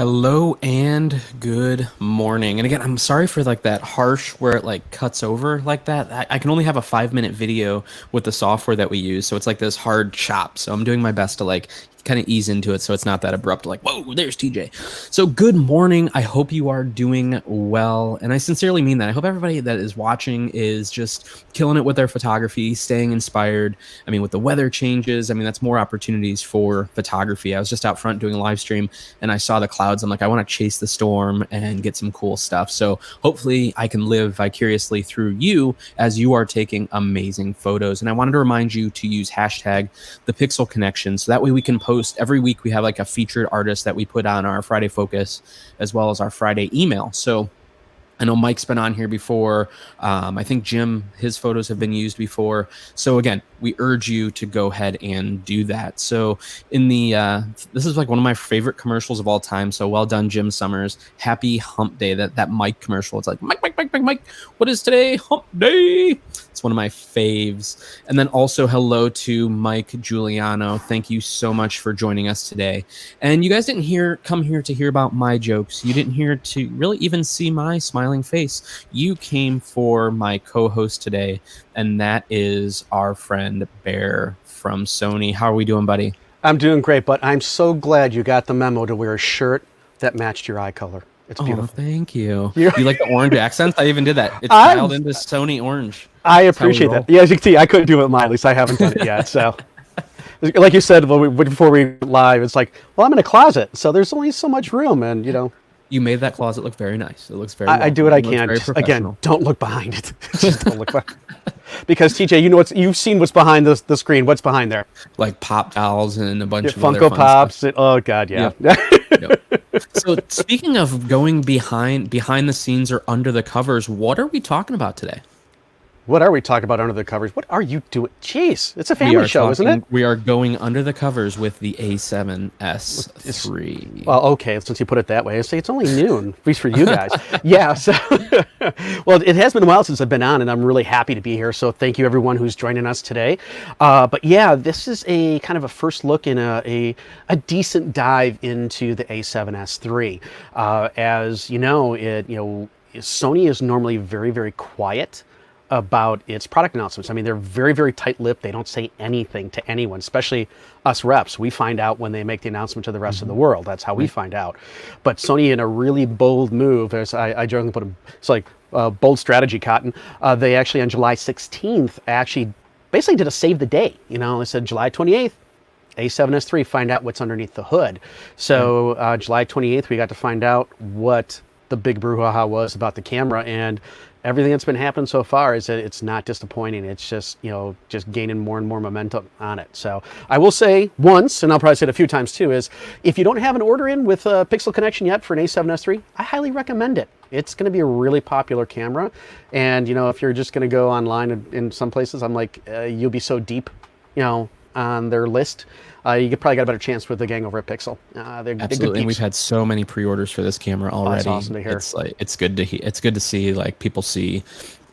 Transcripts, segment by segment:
Hello and good morning. And again, I'm sorry for like that harsh where it like cuts over like that. I can only have a 5 minute video with the software that we use. So it's like this hard chop. So I'm doing my best to like kind of ease into it so it's not that abrupt, like, whoa, there's TJ. So good morning. I hope you are doing well. And I sincerely mean that. I hope everybody that is watching is just killing it with their photography, staying inspired. I mean, with the weather changes, I mean, that's more opportunities for photography. I was just out front doing a live stream and I saw the clouds. I'm like, I want to chase the storm and get some cool stuff. So hopefully I can live vicariously through you as you are taking amazing photos. And I wanted to remind you to use hashtag the Pixel Connection. So that way we can post every week. We have like a featured artist that we put on our Friday Focus as well as our Friday email. So I know Mike's been on here before. I think Jim, his photos have been used before. So again, we urge you to go ahead and do that. So in the this is like one of my favorite commercials of all time. So well done, Jim Summers. Happy Hump Day. That Mike commercial. It's like Mike. What is today? Hump Day. It's one of my faves. And then also hello to Mike Giuliano. Thank you so much for joining us today. And you guys didn't come here to hear about my jokes. You didn't hear to really even see my smiling face. You came for my co-host today, and that is our friend Bear from Sony. How are we doing, buddy? I'm doing great, but I'm so glad you got the memo to wear a shirt that matched your eye color. It's beautiful. Oh, thank you. You like the orange accents? I even did that. It's dialed into Sony orange. I appreciate that. Yeah, as you can see, I couldn't do it with mine. At least I haven't done it yet. So, like you said before we went live, it's like, well, I'm in a closet, so there's only so much room, and You made that closet look very nice. It looks very. I do what I can. Again, don't look behind it. Just don't look behind. Because TJ, you've seen what's behind the screen. What's behind there? Like pop dolls and a bunch of Funko other fun Pops. stuff. Oh God, yeah. Yep. So speaking of going behind the scenes or under the covers, what are we talking about today? What are we talking about under the covers? What are you doing? Jeez, it's a family show, isn't it? We are going under the covers with the A7SIII. Well, okay, since you put it that way, I say it's only noon, at least for you guys. Yeah, so, well, it has been a while since I've been on, and I'm really happy to be here, so thank you everyone who's joining us today. But yeah, this is a kind of a first look in a decent dive into the A7S III. As you know, Sony is normally very, very quiet about its product announcements. I mean, they're very, very tight-lipped. They don't say anything to anyone, especially us reps. We find out when they make the announcement to the rest of the world. That's how we find out. But Sony, in a really bold move, as I jokingly put them, it's like bold strategy, Cotton. They actually, on July 16th, actually basically did a save the day. They said July 28th, A7S III, find out what's underneath the hood. So July 28th, we got to find out what the big brouhaha was about the camera, and everything that's been happening so far is that it's not disappointing. It's just, just gaining more and more momentum on it. So I will say once, and I'll probably say it a few times too, is if you don't have an order in with a Pixel Connection yet for an A7S III, I highly recommend it. It's going to be a really popular camera. And, if you're just going to go online in some places, I'm like, you'll be so deep, on their list. You probably got a better chance with the gang over at Pixel. Absolutely, and we've had so many pre-orders for this camera already. That's awesome to hear. It's good to see like people see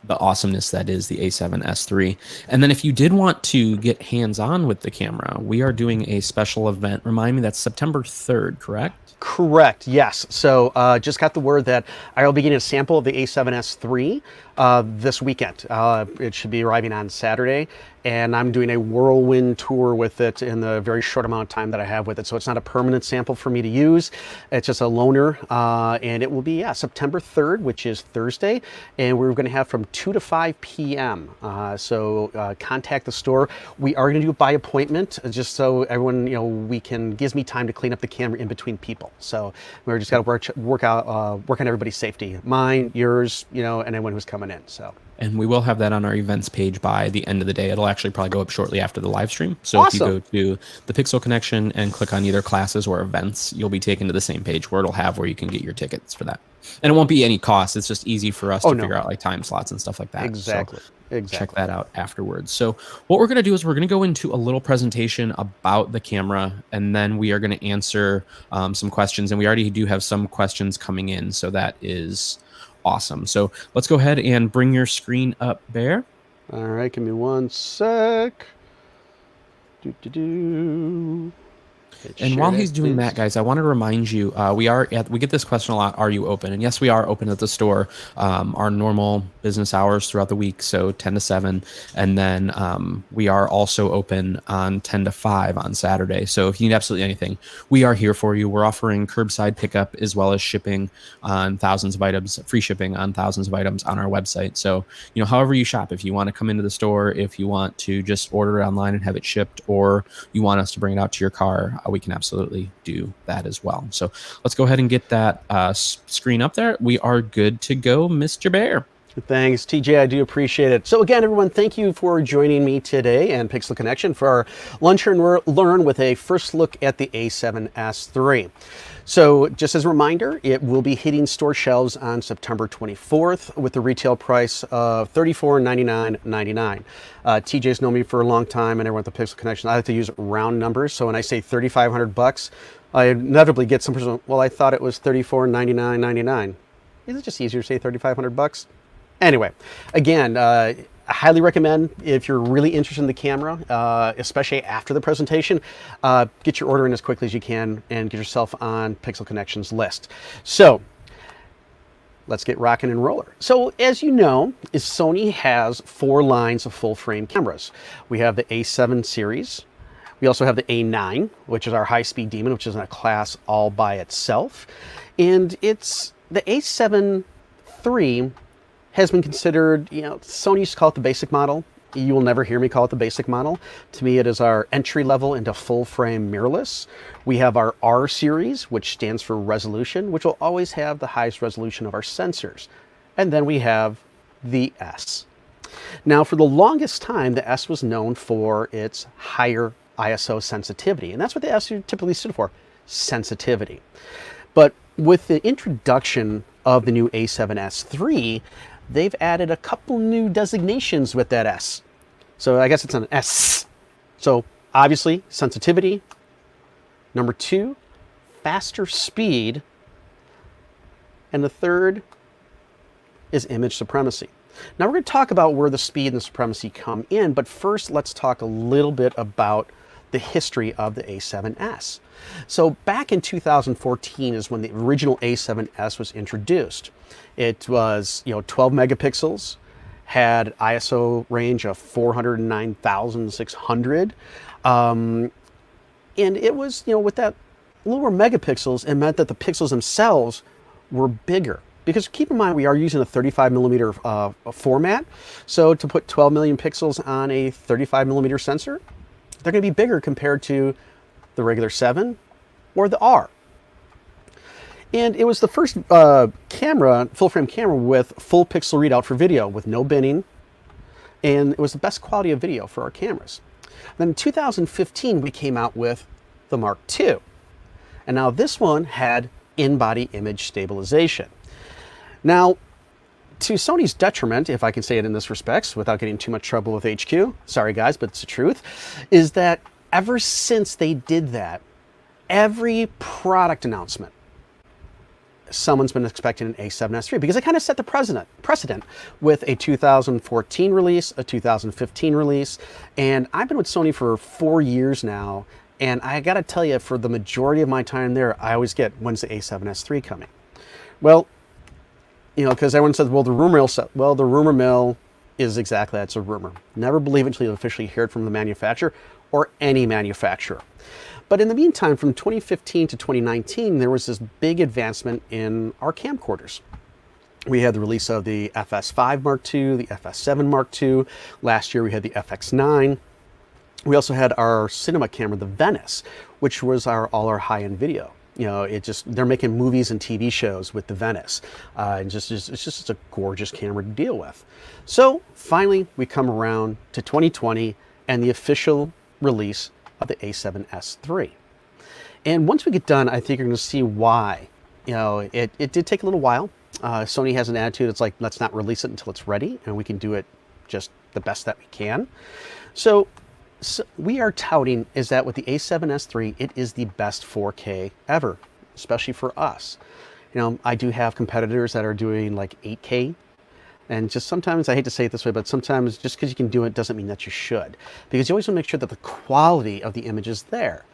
the awesomeness that is the A7S III. And then if you did want to get hands-on with the camera, we are doing a special event. Remind me, that's September 3rd, correct? Correct, yes. So just got the word that I will be getting a sample of the A7S III this weekend. It should be arriving on Saturday, and I'm doing a whirlwind tour with it in the very short amount of time that I have with it. So it's not a permanent sample for me to use. It's just a loaner, and it will be, September 3rd, which is Thursday, and we're going to have from 2 to 5 p.m. So contact the store. We are going to do it by appointment, just so everyone, gives me time to clean up the camera in between people. So we're just got to work on everybody's safety, mine, yours, and anyone who's coming in. So. And we will have that on our events page by the end of the day. It'll actually probably go up shortly after the live stream. So awesome. If you go to the Pixel Connection and click on either classes or events, you'll be taken to the same page where it'll have where you can get your tickets for that. And it won't be any cost. It's just easy for us to figure out like time slots and stuff like that. Exactly. So Exactly. check that out afterwards. So what we're going to do is we're going to go into a little presentation about the camera, and then we are going to answer some questions. And we already do have some questions coming in. So that is awesome. So let's go ahead and bring your screen up, Bear. All right, give me one sec. It And sure while he's is. doing that, guys, I want to remind you, we get this question a lot, are you open? And yes, we are open at the store. Our normal business hours throughout the week, so 10 to 7. And then we are also open on 10 to 5 on Saturday. So if you need absolutely anything, we are here for you. We're offering curbside pickup as well as shipping on thousands of items, free shipping on thousands of items on our website. So, however you shop, if you want to come into the store, if you want to just order it online and have it shipped, or you want us to bring it out to your car, we can absolutely do that as well. So let's go ahead and get that screen up there. We are good to go, Mr. Bear. Thanks, TJ. I do appreciate it. So again, everyone, thank you for joining me today and Pixel Connection for our Lunch and Learn with a first look at the A7S III. So just as a reminder, it will be hitting store shelves on September 24th with the retail price of $3499.99. TJ's known me for a long time, and everyone at the Pixel Connection, I like to use round numbers. So when I say $3,500, I inevitably get some person, well, I thought it was $3499.99. Is it just easier to say $3,500? Anyway, again, I highly recommend, if you're really interested in the camera, especially after the presentation, get your order in as quickly as you can and get yourself on Pixel Connection's list. So let's get rocking and rolling. So as you know, Sony has 4 lines of full frame cameras. We have the A7 series. We also have the A9, which is our high-speed demon, which is in a class all by itself. And it's the A7 III has been considered, Sony used to call it the basic model. You will never hear me call it the basic model. To me, it is our entry level into full frame mirrorless. We have our R series, which stands for resolution, which will always have the highest resolution of our sensors. And then we have the S. Now, for the longest time, the S was known for its higher ISO sensitivity. And that's what the S typically stood for, sensitivity. But with the introduction of the new A7S III, they've added a couple new designations with that S. So I guess it's an S. So obviously, sensitivity. Number 2, faster speed. And the third is image supremacy. Now we're going to talk about where the speed and the supremacy come in, but first let's talk a little bit about the history of the A7S. So back in 2014 is when the original A7S was introduced. It was 12 megapixels, had ISO range of 409,600, and it was with that lower megapixels, it meant that the pixels themselves were bigger. Because keep in mind, we are using a 35 millimeter format, so to put 12 million pixels on a 35 millimeter sensor, they're going to be bigger compared to the regular 7 or the R. And it was the first full frame camera with full pixel readout for video with no binning. And it was the best quality of video for our cameras. Then in 2015, we came out with the Mark II. And now this one had in-body image stabilization. Now, to Sony's detriment, if I can say it in this respect, without getting too much trouble with HQ, sorry guys, but it's the truth, is that ever since they did that, every product announcement, someone's been expecting an A7S III, because it kind of set the precedent with a 2014 release, a 2015 release, and I've been with Sony for 4 years now, and I gotta tell you, for the majority of my time there, I always get, when's the A7S III coming? Well, because everyone says, well, the rumor mill is exactly that, it's a rumor. Never believe it until you officially hear it from the manufacturer or any manufacturer. But in the meantime, from 2015 to 2019, there was this big advancement in our camcorders. We had the release of the FS5 Mark II, the FS7 Mark II. Last year, we had the FX9. We also had our cinema camera, the Venice, which was all our high-end video. They're making movies and TV shows with the Venice. It's just a gorgeous camera to deal with. So finally, we come around to 2020 and the official release of the A7S III. And once we get done, I think you're going to see why. It did take a little while. Sony has an attitude, it's like, let's not release it until it's ready, and we can do it just the best that we can. So we are touting is that with the A7S III, it is the best 4K ever, especially for us. I do have competitors that are doing like 8K, and just sometimes, I hate to say it this way, but sometimes just because you can do it doesn't mean that you should, because you always want to make sure that the quality of the image is there.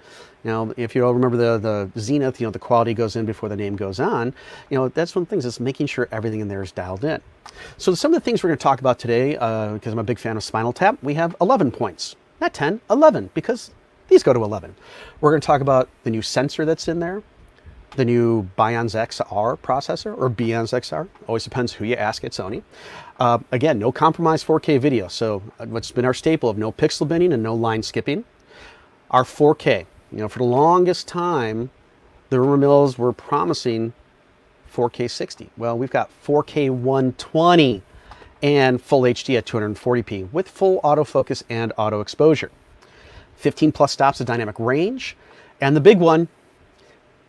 If you all remember the Zenith, the quality goes in before the name goes on. That's one of the things, is making sure everything in there is dialed in. So some of the things we're going to talk about today, because I'm a big fan of Spinal Tap, we have 11 points. Not 10, 11, because these go to 11. We're going to talk about the new sensor that's in there, the new Bionz XR processor, or Bionz XR, always depends who you ask at Sony. Again, no compromise 4K video, so what's been our staple of no pixel binning and no line skipping. Our 4K, for the longest time, the rumor mills were promising 4K 60. Well, we've got 4K 120 and full HD at 240p with full autofocus and auto exposure. 15 plus stops of dynamic range, and the big one,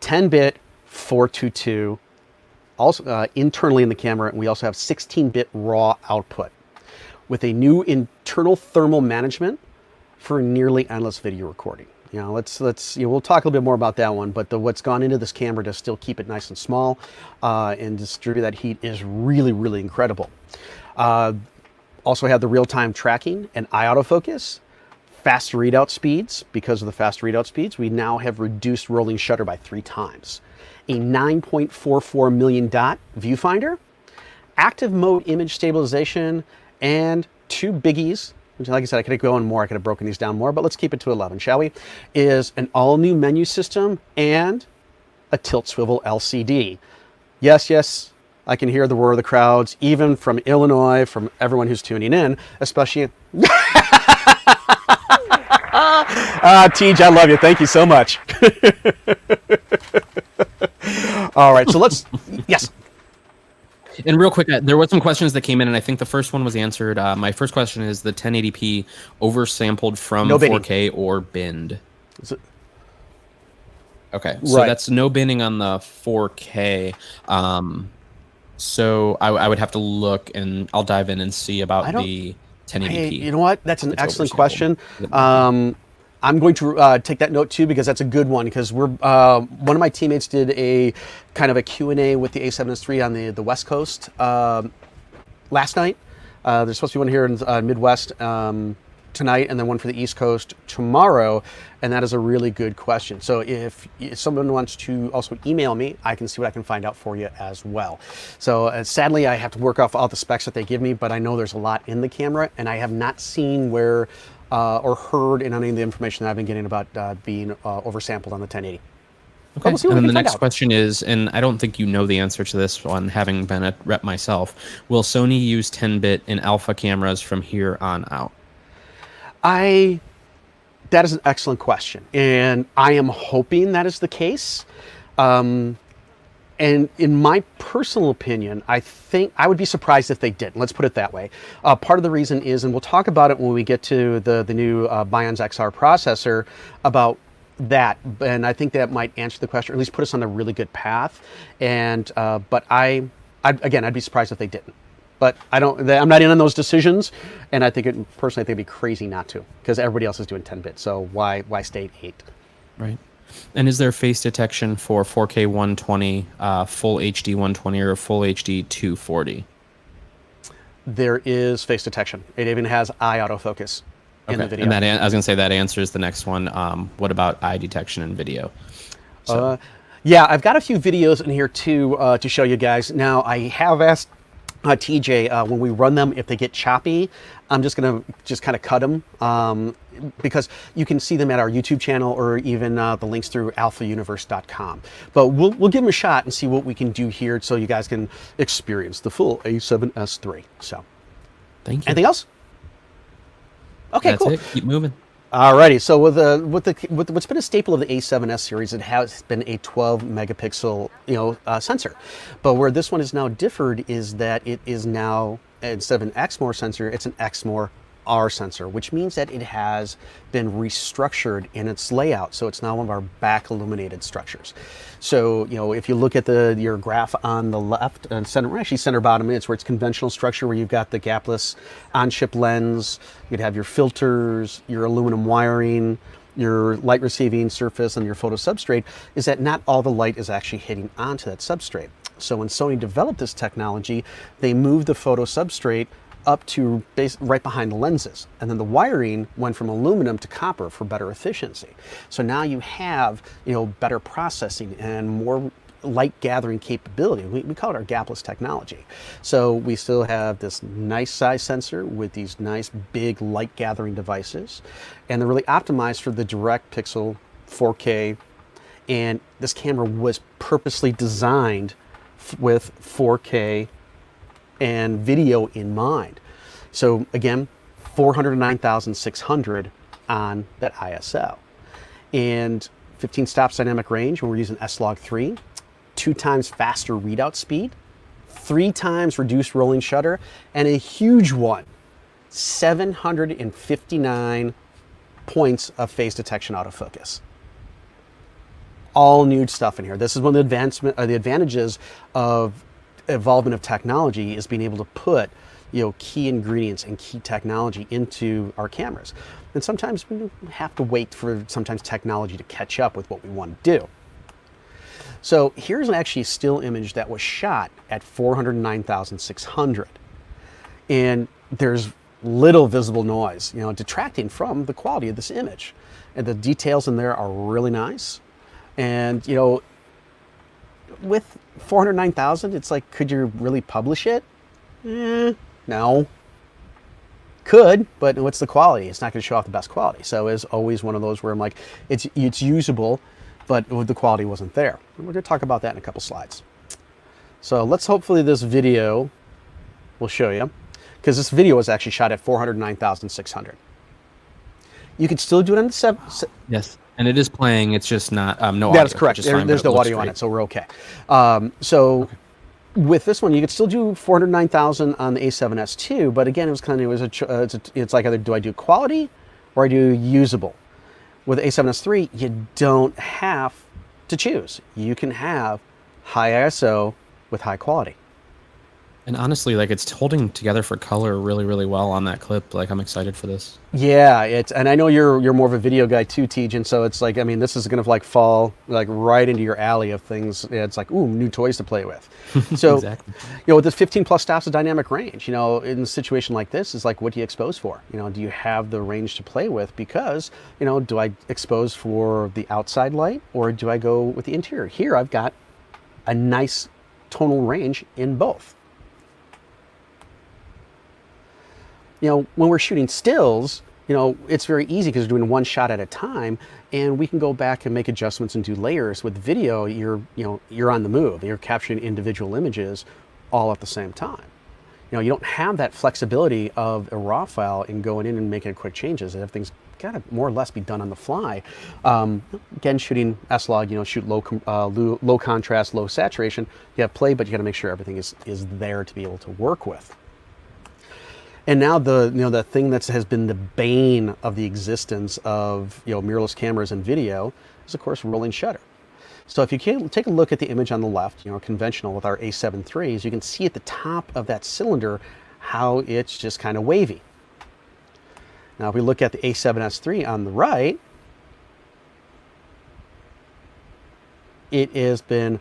10-bit 422, also internally in the camera, and we also have 16-bit raw output with a new internal thermal management for nearly endless video recording. We'll talk a little bit more about that one, but what's gone into this camera to still keep it nice and small and distribute that heat is really, really incredible. Also have the real-time tracking and eye autofocus, fast readout speeds. Because of the fast readout speeds, we now have reduced rolling shutter by 3 times. A 9.44 million dot viewfinder, active mode image stabilization, and 2 biggies, which, like I said, I could have gone more, I could have broken these down more, but let's keep it to 11, shall we? Is an all-new menu system and a tilt swivel LCD. Yes, I can hear the roar of the crowds, even from Illinois, from everyone who's tuning in, especially... Tej, I love you. Thank you so much. All right, so let's... Yes. And real quick, there was some questions that came in, and I think the first one was answered. My first question is the 1080p oversampled from 4K or binned? Okay, so that's no binning on the 4K. So I would have to look, and I'll dive in and see about the 1080p. Hey, you know what? That's an excellent question. I'm going to take that note too, because that's a good one, because we're one of my teammates did a kind of a Q&A with the A7SIII on the West Coast last night. There's supposed to be one here in Midwest tonight, and then one for the East Coast tomorrow, and that is a really good question. So if someone wants to also email me, I can see what I can find out for you as well. So sadly, I have to work off all the specs that they give me, but I know there's a lot in the camera, and I have not seen where or heard in any of the information that I've been getting about being oversampled on the 1080. Okay, we'll and then the next question is, and I don't think you know the answer to this one, having been a rep myself, will Sony use 10-bit in alpha cameras from here on out? That is an excellent question, and I am hoping that is the case. And in my personal opinion, I think I would be surprised if they didn't. Let's put it that way. Part of the reason is, and we'll talk about it when we get to the new Bionz XR processor, about that, and I think that might answer the question, or at least put us on a really good path. And but I'd be surprised if they didn't. But I'm not in on those decisions, and I think personally, I think it'd be crazy not to, because everybody else is doing 10-bit. So why stay at 8? Right. And is there face detection for 4K 120, full HD 120, or full HD 240? There is face detection. It even has eye autofocus in the video. And I was going to say that answers the next one. What about eye detection in video? Yeah, I've got a few videos in here too to show you guys. Now, I have asked TJ, when we run them, if they get choppy, I'm just going to kind of cut them because you can see them at our YouTube channel, or even the links through alphauniverse.com. But we'll give them a shot and see what we can do here, so you guys can experience the full A7S III. So, thank you. Anything else? Okay, That's cool. it. Keep moving. Alrighty, so with what's been a staple of the A7S series, it has been a 12 megapixel sensor, but where this one is now differed is that it is now, instead of an XMOR sensor, it's an XMOR R sensor, which means that it has been restructured in its layout, so it's now one of our back illuminated structures. So if you look at your graph on the left and center, actually center bottom, it's where it's conventional structure, where you've got the gapless on-chip lens, you'd have your filters, your aluminum wiring, your light receiving surface, and your photo substrate, is that not all the light is actually hitting onto that substrate. So when Sony developed this technology, they moved the photo substrate up to right behind the lenses. And then the wiring went from aluminum to copper for better efficiency. So now you have, better processing and more light gathering capability. We call it our gapless technology. So we still have this nice size sensor with these nice big light gathering devices, and they're really optimized for the direct pixel 4K. And this camera was purposely designed with 4K and video in mind. So again, 409,600 on that ISO, and 15 stops dynamic range when we're using S-Log3, 2 times faster readout speed, 3 times reduced rolling shutter, and a huge one, 759 points of phase detection autofocus. All new stuff in here. This is one of the advantages of evolvement of technology, is being able to put key ingredients and key technology into our cameras. And sometimes we have to wait for technology to catch up with what we want to do. So here's actually a still image that was shot at 409,600, and there's little visible noise, detracting from the quality of this image. And the details in there are really nice. And with 409,000, it's like, could you really publish it? No. Could, but what's the quality? It's not going to show off the best quality. So it's always one of those where I'm like, it's usable, but the quality wasn't there. And we're going to talk about that in a couple slides. So hopefully this video will show you, because this video was actually shot at 409,600. You could still do it on the 7. Yes, and it is playing. It's just not no audio. That is correct. There's no audio on it, so we're okay. With this one, you could still do 409,000 on the A7S II, but again, it's like, either do I do quality or I do usable. With the A7S III, you don't have to choose. You can have high ISO with high quality. And honestly, it's holding together for color really, really well on that clip. I'm excited for this. Yeah, and I know you're more of a video guy too, Tej, and so it's this is gonna fall right into your alley of things. It's like, ooh, new toys to play with. So, exactly. With this 15 plus stops of dynamic range, in a situation like this, is what do you expose for? Do you have the range to play with? Because, do I expose for the outside light, or do I go with the interior? Here, I've got a nice tonal range in both. When we're shooting stills, it's very easy because we're doing one shot at a time, and we can go back and make adjustments and do layers. With video, you're on the move. You're capturing individual images all at the same time. You don't have that flexibility of a RAW file and going in and making quick changes. Everything's got to more or less be done on the fly. Again, shooting S-Log, shoot low contrast, low saturation. You have play, but you got to make sure everything is there to be able to work with. And now the thing that has been the bane of the existence of mirrorless cameras and video is, of course, rolling shutter. So if you can take a look at the image on the left, conventional with our A7 IIIs, you can see at the top of that cylinder how it's just kind of wavy. Now if we look at the A7S III on the right, it has been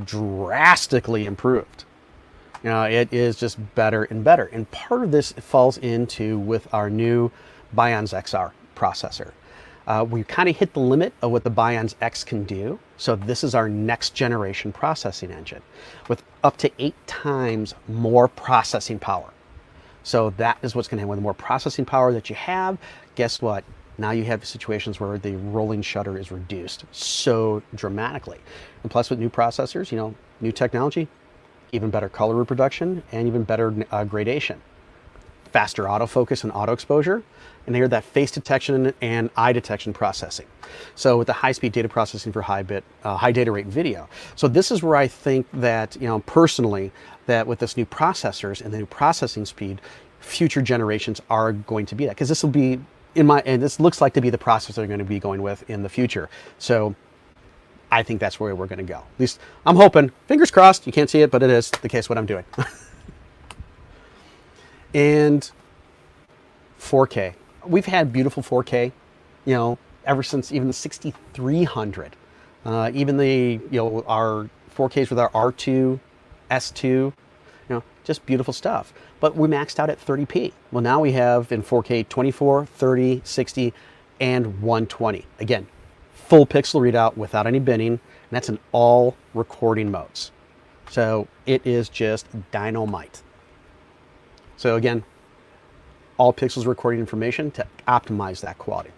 drastically improved. It is just better and better. And part of this falls into with our new Bionz XR processor. We kind of hit the limit of what the Bionz X can do. So this is our next generation processing engine with up to 8 times more processing power. So that is what's going to happen. With the more processing power that you have, guess what? Now you have situations where the rolling shutter is reduced so dramatically. And plus with new processors, new technology, even better color reproduction, and even better gradation. Faster autofocus and auto exposure, and here that face detection and eye detection processing. So with the high-speed data processing for high data rate video. So this is where I think that, personally, that with this new processors and the new processing speed, future generations are going to be that. Because this will be, and this looks like to be the processor they're going to be going with in the future. So I think that's where we're going to go. At least I'm hoping. Fingers crossed. You can't see it, but it is the case what I'm doing. And 4K. We've had beautiful 4K, ever since even the 6300. Even the, our 4Ks with our R2, S2, just beautiful stuff. But we maxed out at 30p. Well, now we have in 4K 24, 30, 60, and 120. Again, full pixel readout without any binning, and that's in all recording modes. So it is just dynamite. So again, all pixels recording information to optimize that quality.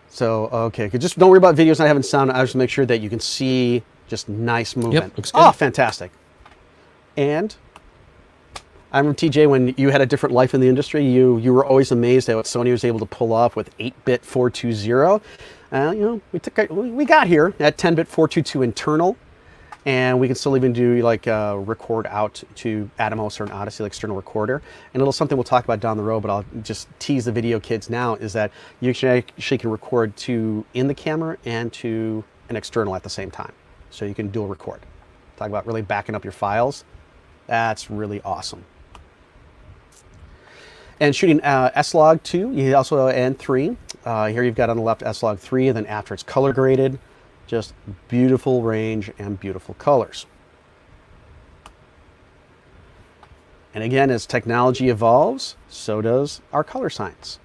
So, okay, just don't worry about videos not having sound. I just make sure that you can see just nice movement. Yep, looks good. Oh, fantastic. And I remember, TJ, when you had a different life in the industry, you were always amazed at what Sony was able to pull off with 8-bit 420. We got here at 10-bit 422 internal, and we can still even do like record out to Atomos or an Odyssey like external recorder. And a little something we'll talk about down the road, but I'll just tease the video kids now, is that you actually can record to in the camera and to an external at the same time. So you can dual record. Talk about really backing up your files. That's really awesome. And shooting S-Log 2, you also and 3. Here you've got on the left S-Log 3, and then after it's color graded, just beautiful range and beautiful colors. And again, as technology evolves, so does our color science.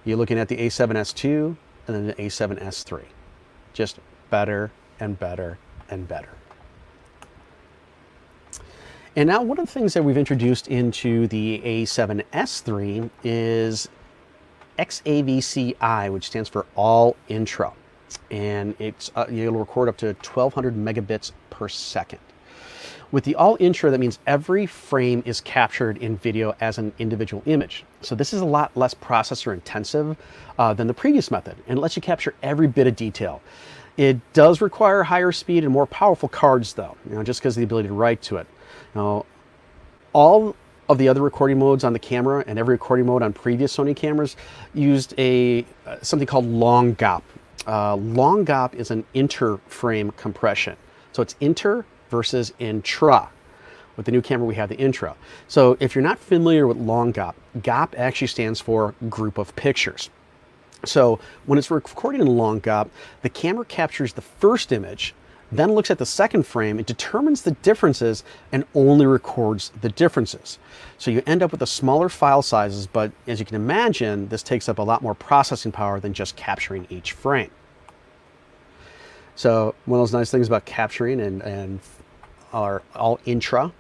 You're looking at the A7S II and then the A7S III. Just better and better and better. And now one of the things that we've introduced into the A7S III is XAVCI, which stands for All Intra. And it's you'll record up to 1200 megabits per second. With the All Intra, that means every frame is captured in video as an individual image. So this is a lot less processor intensive than the previous method, and it lets you capture every bit of detail. It does require higher speed and more powerful cards, though, just because of the ability to write to it. All of the other recording modes on the camera and every recording mode on previous Sony cameras used something called long GOP. Long GOP is an inter-frame compression. So it's inter versus intra. With the new camera, we have the intra. So if you're not familiar with long GOP, GOP actually stands for group of pictures. So when it's recording in long GOP, the camera captures the first image, then looks at the second frame, it determines the differences, and only records the differences. So you end up with the smaller file sizes, but as you can imagine, this takes up a lot more processing power than just capturing each frame. So one of those nice things about capturing and our All Intra,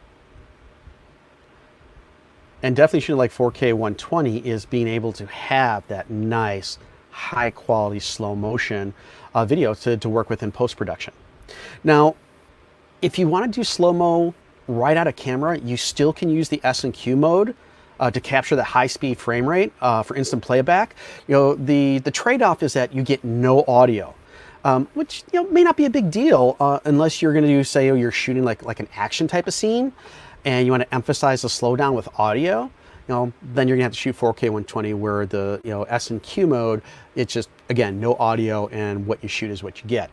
and definitely shooting like 4K 120, is being able to have that nice, high quality slow motion video to work with in post-production. Now, if you want to do slow-mo right out of camera, you still can use the S&Q mode to capture the high-speed frame rate for instant playback. The trade-off is that you get no audio, which may not be a big deal unless you're going to do, say, you're shooting like an action type of scene, and you want to emphasize the slowdown with audio. Then you're gonna have to shoot 4K 120, where the S&Q mode, it's just, again, no audio, and what you shoot is what you get.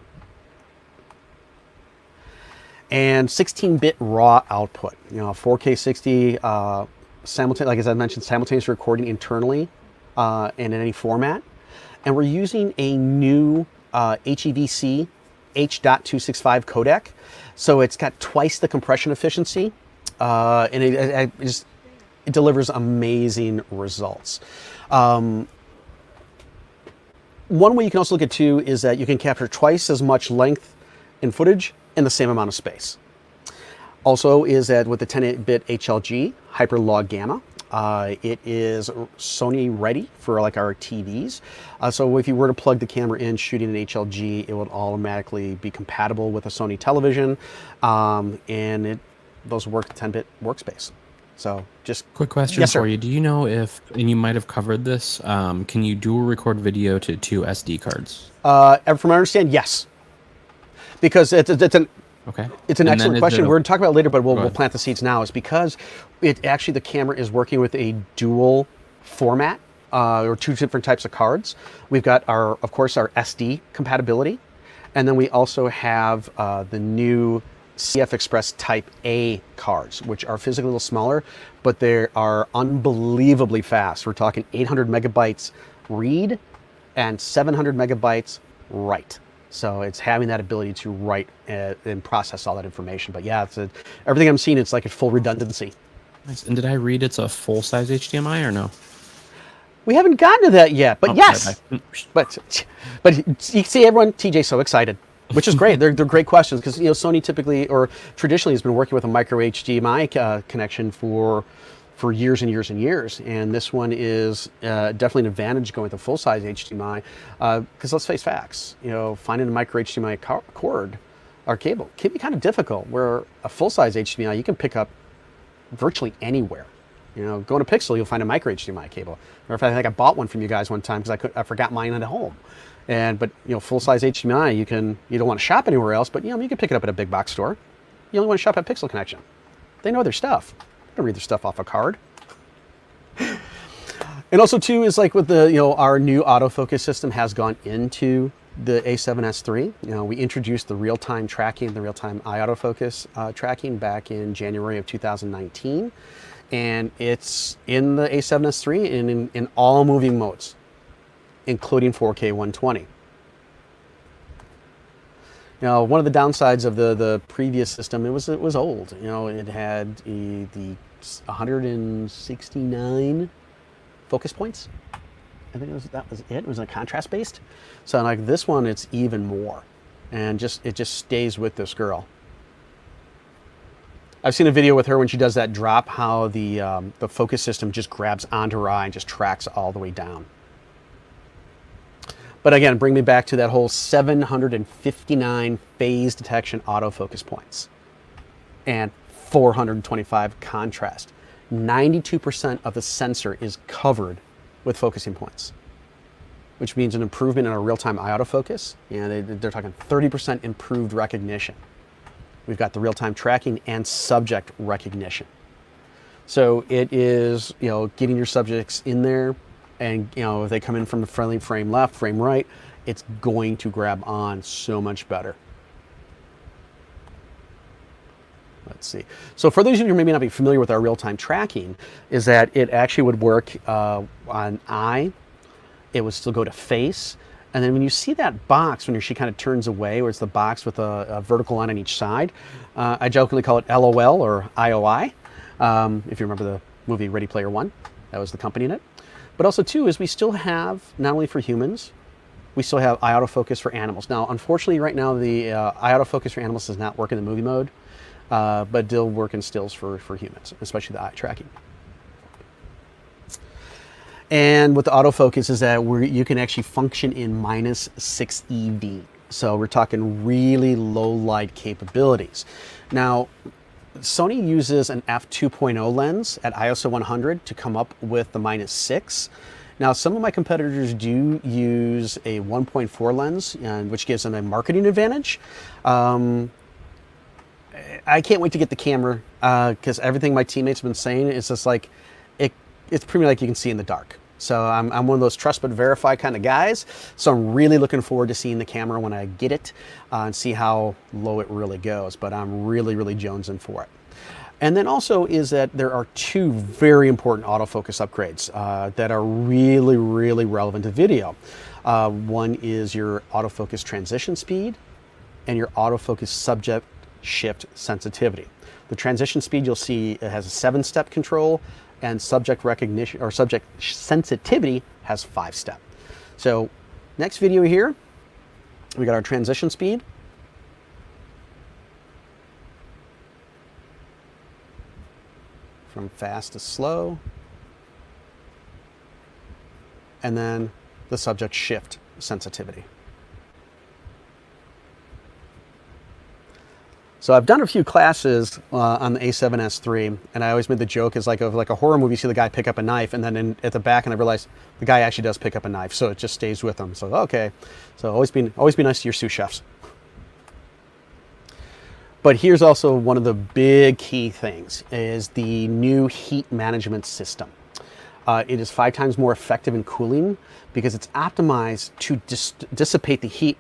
And 16-bit raw output. 4K 60, like as I mentioned, simultaneous recording internally and in any format. And we're using a new HEVC H.265 codec, so it's got twice the compression efficiency, and it delivers amazing results. One way you can also look at too is that you can capture twice as much length in footage in the same amount of space. Also is that with the 10-bit HLG Hyper Log Gamma, it is Sony ready for like our TVs. So if you were to plug the camera in shooting an HLG, it would automatically be compatible with a Sony television, and those work 10-bit workspace. So just quick question for you. Do you know if, and you might have covered this, can you dual record video to 2 SD cards? From what I understand, yes. Because it's an excellent question. We're going to talk about it later, but we'll plant the seeds now. Is because the camera is working with a dual format, or 2 different types of cards. We've got of course, our SD compatibility, and then we also have the new CF Express Type A cards, which are physically a little smaller, but they are unbelievably fast. We're talking 800 megabytes read and 700 megabytes write. So it's having that ability to write and process all that information. But yeah, everything I'm seeing, it's like a full redundancy. Nice. And did I read it's a full-size HDMI or no? We haven't gotten to that yet, but yes. But you see everyone, TJ's so excited, which is great. They're great questions because Sony typically or traditionally has been working with a micro HDMI connection for years and years and years, and this one is definitely an advantage going with a full-size HDMI because let's face facts, finding a micro HDMI cord or cable can be kind of difficult. Where a full-size HDMI you can pick up virtually anywhere. Go to Pixel, you'll find a micro HDMI cable. Or if I think I bought one from you guys one time because I forgot mine at home. But full-size HDMI, you don't want to shop anywhere else, but you can pick it up at a big box store. You only want to shop at Pixel Connection. They know their stuff. They don't read their stuff off a card. And also too is like with the our new autofocus system has gone into the A7S III. We introduced the real-time tracking, the real-time eye autofocus tracking back in January of 2019. And it's in the A7S III in all moving modes, including 4K 120. Now, one of the downsides of the previous system, it was old. It had the 169 focus points. I think that was it. It was a contrast based. So like this one, it's even more, and it just stays with this girl. I've seen a video with her when she does that drop, how the focus system just grabs onto her eye and just tracks all the way down. But again, bring me back to that whole 759 phase detection autofocus points and 425 contrast. 92% of the sensor is covered with focusing points, which means an improvement in our real-time eye autofocus. They're talking 30% improved recognition. We've got the real-time tracking and subject recognition. So it is, getting your subjects in there, and if they come in from the friendly frame left, frame right, it's going to grab on so much better. Let's see. So for those of you who may not be familiar with our real-time tracking, is that it actually would work on eye. It would still go to face. And then when you see that box, when she kind of turns away, where it's the box with a vertical line on each side, I jokingly call it LOL or IOI. If you remember the movie Ready Player One, that was the company in it. But also too is we still have, not only for humans, we still have eye autofocus for animals. Now, unfortunately, right now the eye autofocus for animals does not work in the movie mode, but still work in stills for humans, especially the eye tracking. And what the autofocus is that you can actually function in -6 EV. So we're talking really low light capabilities. Now, Sony uses an f2.0 lens at ISO 100 to come up with the -6. Now, some of my competitors do use a 1.4 lens, which gives them a marketing advantage. I can't wait to get the camera because everything my teammates have been saying is just like, it's pretty much like you can see in the dark. So I'm one of those trust but verify kind of guys. So I'm really looking forward to seeing the camera when I get it and see how low it really goes. But I'm really, really jonesing for it. And then also is that there are two very important autofocus upgrades that are really, really relevant to video. One is your autofocus transition speed and your autofocus subject shift sensitivity. The transition speed, you'll see it has a 7-step control, and subject recognition or subject sensitivity has 5-step. So next video here, we got our transition speed. From fast to slow. And then the subject shift sensitivity. So I've done a few classes on the A7S III, and I always made the joke is like a horror movie, you see the guy pick up a knife, and then at the back, and I realized the guy actually does pick up a knife, so it just stays with him. So okay, so always be nice to your sous chefs. But here's also one of the big key things is the new heat management system. It is 5 times more effective in cooling because it's optimized to dissipate the heat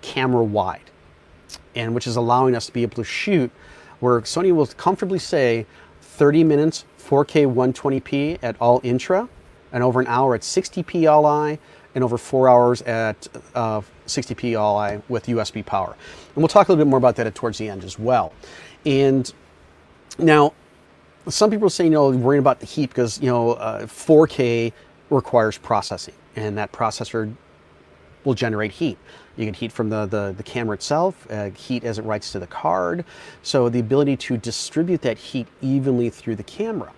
camera wide. And which is allowing us to be able to shoot where Sony will comfortably say 30 minutes 4K 120p at all intra, and over an hour at 60p all eye, and over 4 hours at 60p all-eye with USB power. And we'll talk a little bit more about that towards the end as well. And now, some people say, worrying about the heat because, 4K requires processing, and that processor will generate heat. You get heat from the camera itself, heat as it writes to the card. So the ability to distribute that heat evenly through the camera.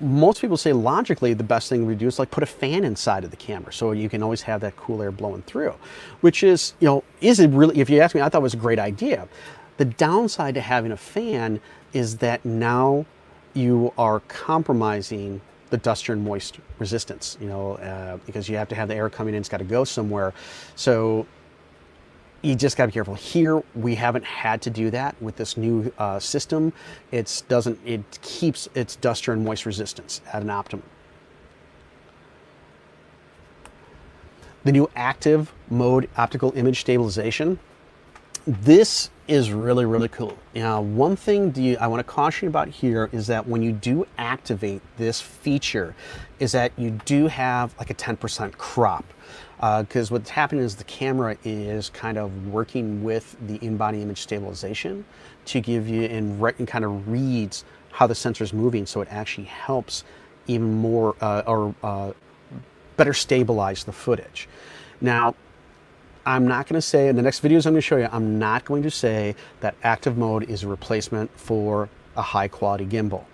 Most people say logically the best thing we do is like put a fan inside of the camera so you can always have that cool air blowing through, which is, is it really, if you ask me, I thought it was a great idea. The downside to having a fan is that now you are compromising the duster and moist resistance, because you have to have the air coming in, it's got to go somewhere. So you just got to be careful. Here, we haven't had to do that with this new system. It keeps its duster and moist resistance at an optimum. The new active mode optical image stabilization. This is really, really cool. One thing I want to caution you about here is that when you do activate this feature is that you do have like a 10% crop. Because what's happening is the camera is kind of working with the in-body image stabilization to give you and kind of reads how the sensor is moving, so it actually helps even more better stabilize the footage. Now, I'm not going to say, in the next videos I'm going to show you, I'm not going to say that active mode is a replacement for a high quality gimbal.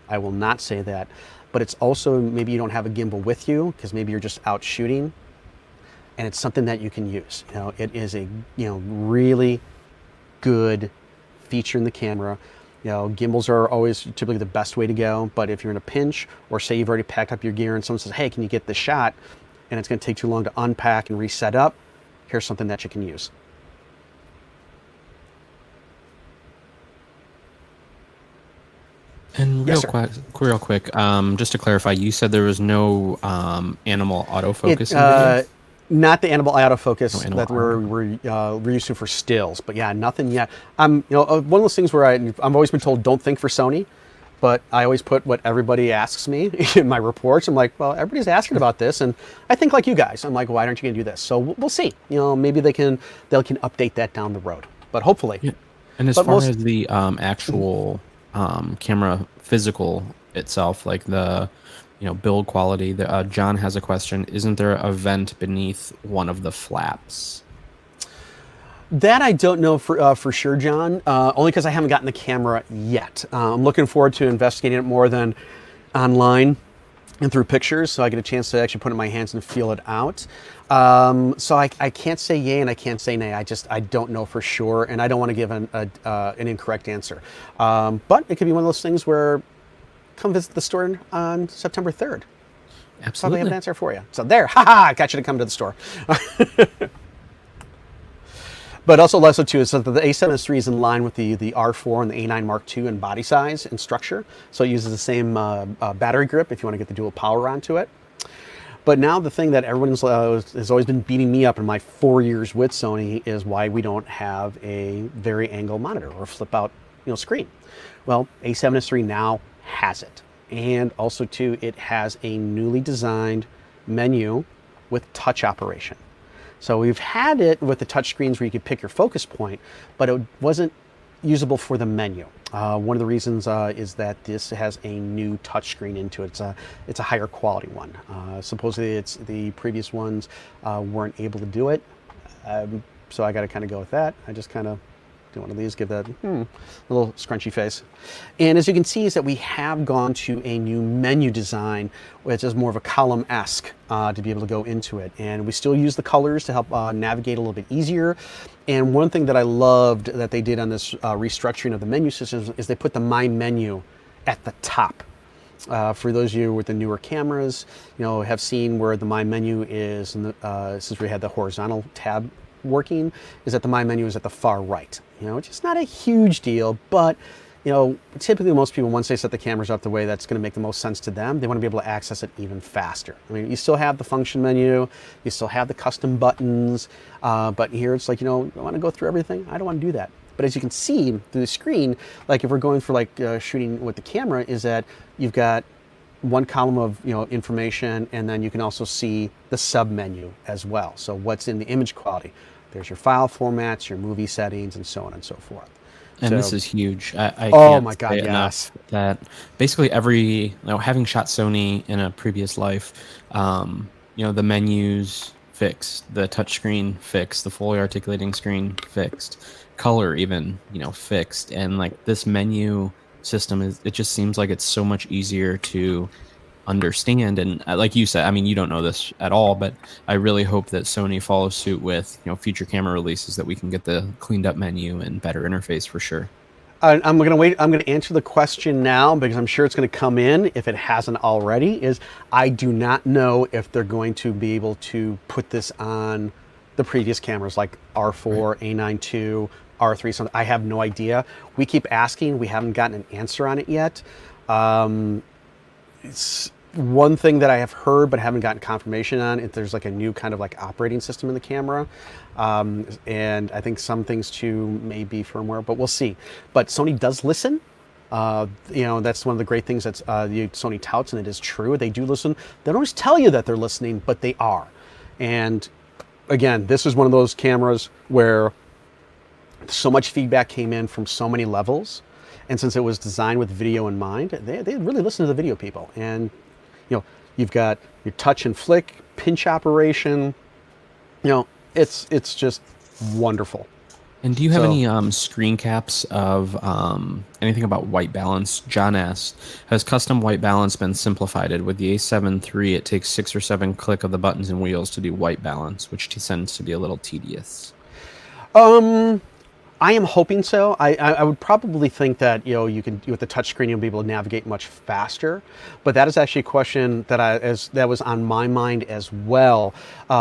I will not say that, but it's also, maybe you don't have a gimbal with you because maybe you're just out shooting, and it's something that you can use. It is a really good feature in the camera. Gimbals are always typically the best way to go, but if you're in a pinch, or say you've already packed up your gear and someone says, hey, can you get the shot, and it's going to take too long to unpack and reset up, here's something that you can use. And Yes, real quick, just to clarify, you said there was no animal autofocus in the video? Not the animal autofocus No that animal we're used to for stills, but yeah, nothing yet. One of those things where I've always been told don't think for Sony, but I always put what everybody asks me in my reports. I'm like, well, everybody's asking about this, and I think like you guys. I'm like, why aren't you going to do this? So we'll see. Maybe they can update that down the road, but hopefully. Yeah. And as far as the actual camera physical itself, like the build quality, John has a question. Isn't there a vent beneath one of the flaps? That I don't know for sure, John, only because I haven't gotten the camera yet. I'm looking forward to investigating it more than online and through pictures, so I get a chance to actually put it in my hands and feel it out. So I can't say yay and I can't say nay. I don't know for sure, and I don't want to give an incorrect answer. But it could be one of those things where come visit the store on September 3rd. Absolutely. Probably have an answer for you. So there, I got you to come to the store. But also too is that the A7SIII is in line with the R4 and the A9 Mark II in body size and structure. So it uses the same battery grip if you want to get the dual power onto it. But now the thing that everyone has always been beating me up in my 4 years with Sony is why we don't have a very angle monitor or flip out screen. Well, A7SIII now has it. And also too, it has a newly designed menu with touch operation. So we've had it with the touch screens where you could pick your focus point, but it wasn't usable for the menu. One of the reasons is that this has a new touch screen into it. It's a higher quality one. Supposedly the previous ones weren't able to do it. So I got to kind of go with that. I just kind of do one of these, give that little scrunchy face. And as you can see is that we have gone to a new menu design, which is more of a column-esque to be able to go into it. And we still use the colors to help navigate a little bit easier. And one thing that I loved that they did on this restructuring of the menu systems is they put the My Menu at the top. For those of you with the newer cameras, have seen where the My Menu is, since we had the horizontal tab working, is that the My Menu is at the far right, which is not a huge deal, but typically most people, once they set the cameras up the way that's going to make the most sense to them, they want to be able to access it even faster. I mean, you still have the function menu, you still have the custom buttons, but here it's like, I want to go through everything. I don't want to do that. But as you can see through the screen, like if we're going for like shooting with the camera, is that you've got one column of information, and then you can also see the sub menu as well. So what's in the image quality? There's your file formats, your movie settings, and so on and so forth. And So, this is huge. I oh can't my God, say yes. enough that basically having shot Sony in a previous life, the menus fixed, the touchscreen fixed, the fully articulating screen fixed, color even, fixed. And like this menu system it just seems like it's so much easier to understand. And like you said, I mean, you don't know this at all, but I really hope that Sony follows suit with future camera releases, that we can get the cleaned up menu and better interface for sure. I'm going to wait. I'm going to answer the question now because I'm sure it's going to come in if it hasn't already. I do not know if they're going to be able to put this on the previous cameras like R4, right. A9 II, R3. Something. I have no idea. We keep asking. We haven't gotten an answer on it yet. It's one thing that I have heard but haven't gotten confirmation on, if there's like a new kind of like operating system in the camera, and I think some things too may be firmware, but we'll see. But Sony does listen. That's one of the great things that Sony touts, and it is true. They do listen. They don't always tell you that they're listening, but they are. And again, this is one of those cameras where so much feedback came in from so many levels, and since it was designed with video in mind, they really listen to the video people. And you've got your touch and flick, pinch operation. It's just wonderful. And do you have any screen caps of anything about white balance? John asked, has custom white balance been simplified? With the A7 III, it takes 6 or 7 click of the buttons and wheels to do white balance, which tends to be a little tedious. I am hoping so. I would probably think that you can, with the touchscreen, you'll be able to navigate much faster. But that is actually a question that was on my mind as well,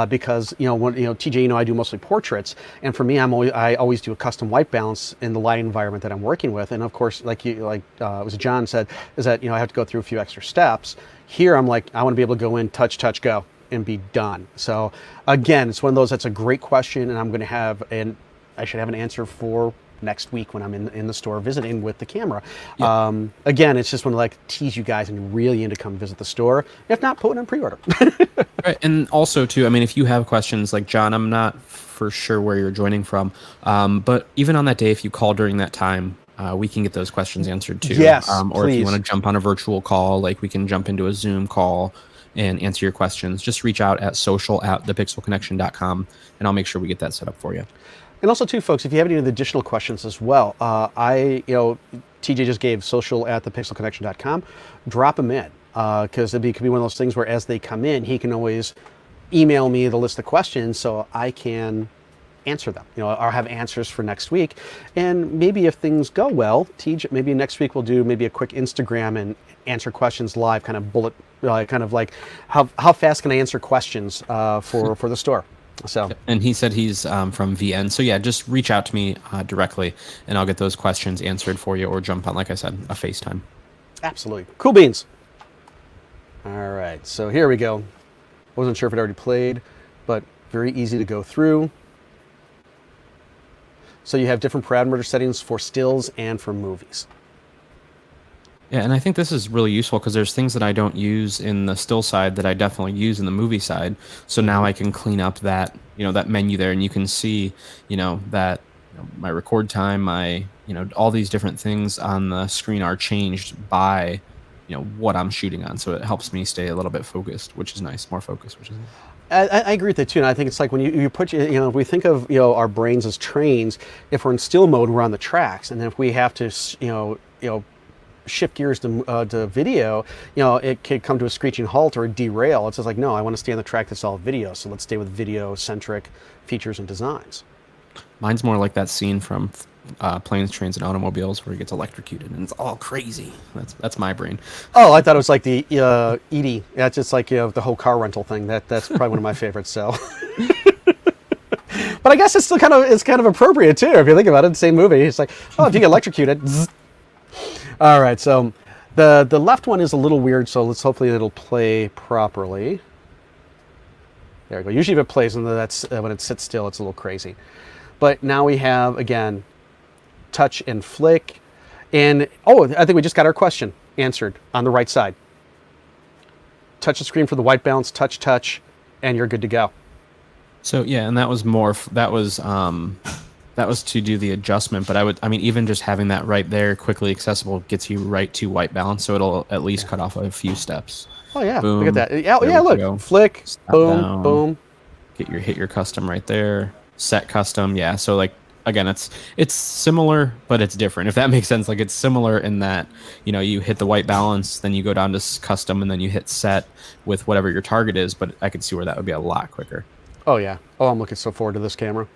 because TJ, I do mostly portraits, and for me, I always do a custom white balance in the lighting environment that I'm working with, and of course, it was John said, is that I have to go through a few extra steps. Here, I'm like, I want to be able to go in, touch, go, and be done. So again, it's one of those that's a great question, and I'm going to have I should have an answer for next week when I'm in the store visiting with the camera. Yeah. Again, it's just want to tease you guys and really into come visit the store. If not, put it on pre-order. Right. And also too, I mean, if you have questions like John, I'm not for sure where you're joining from, but even on that day, if you call during that time, we can get those questions answered too. Yes, or please. If you want to jump on a virtual call, we can jump into a Zoom call and answer your questions. Just reach out at social@thepixelconnection.com, and I'll make sure we get that set up for you. And also, too, folks, if you have any additional questions as well, TJ just gave social@thepixelconnection.com. Drop them in, because it could be one of those things where as they come in, he can always email me the list of questions so I can answer them, or have answers for next week. And maybe if things go well, TJ, maybe next week we'll do maybe a quick Instagram and answer questions live, kind of bullet, kind of like how fast can I answer questions for the store. So, and he said he's from VN. So yeah, just reach out to me directly, and I'll get those questions answered for you, or jump on, like I said, a FaceTime. Absolutely. Cool beans. All right, so here we go. Wasn't sure if it already played, but very easy to go through. So you have different parameter settings for stills and for movies. Yeah, and I think this is really useful because there's things that I don't use in the still side that I definitely use in the movie side. So now I can clean up that, that menu there, and you can see, that my record time, my, all these different things on the screen are changed by, what I'm shooting on. So it helps me stay a little bit focused, which is nice, more focused, which is nice. I agree with that too, and I think it's like when you put, if we think of, our brains as trains, if we're in still mode, we're on the tracks, and then if we have to, shift gears to video, it could come to a screeching halt or a derail. It's just like, no, I want to stay on the track that's all video, so let's stay with video-centric features and designs. Mine's more like that scene from Planes, Trains, and Automobiles where he gets electrocuted and it's all crazy. That's my brain. Oh, I thought it was like the Edie. That's just like the whole car rental thing. That's probably one of my favorites. So, but I guess it's still kind of appropriate too if you think about it. Same movie. It's like, oh, if you get electrocuted. Zzz. All right, so the left one is a little weird, so hopefully it'll play properly. There we go. Usually if it plays, and that's when it sits still, it's a little crazy. But now we have, again, touch and flick. And, I think we just got our question answered on the right side. touch the screen for the white balance, touch, and you're good to go. So yeah, and that was that was to do the adjustment, but I mean, even just having that right there, quickly accessible, gets you right to white balance, so it'll at least cut off a few steps. Oh yeah, look at Boom. that. Yeah, There yeah, we look, go. flick, Stop boom, down. boom. Hit your custom right there. Set custom, yeah. So like again, it's similar, but it's different. If that makes sense, like it's similar in that you hit the white balance, then you go down to custom, and then you hit set with whatever your target is. But I could see where that would be a lot quicker. Oh yeah. Oh, I'm looking so forward to this camera.